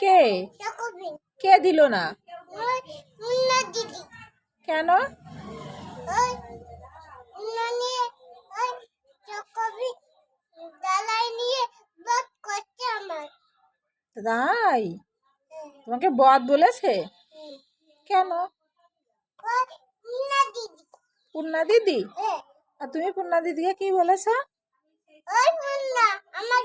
কে কে দিল না? কেন? তাই তোমাকে বদ বলেছে? কেন? পূর্ণা দিদি? আর তুমি পূর্ণা দিদিকে কি বলেছ? আমার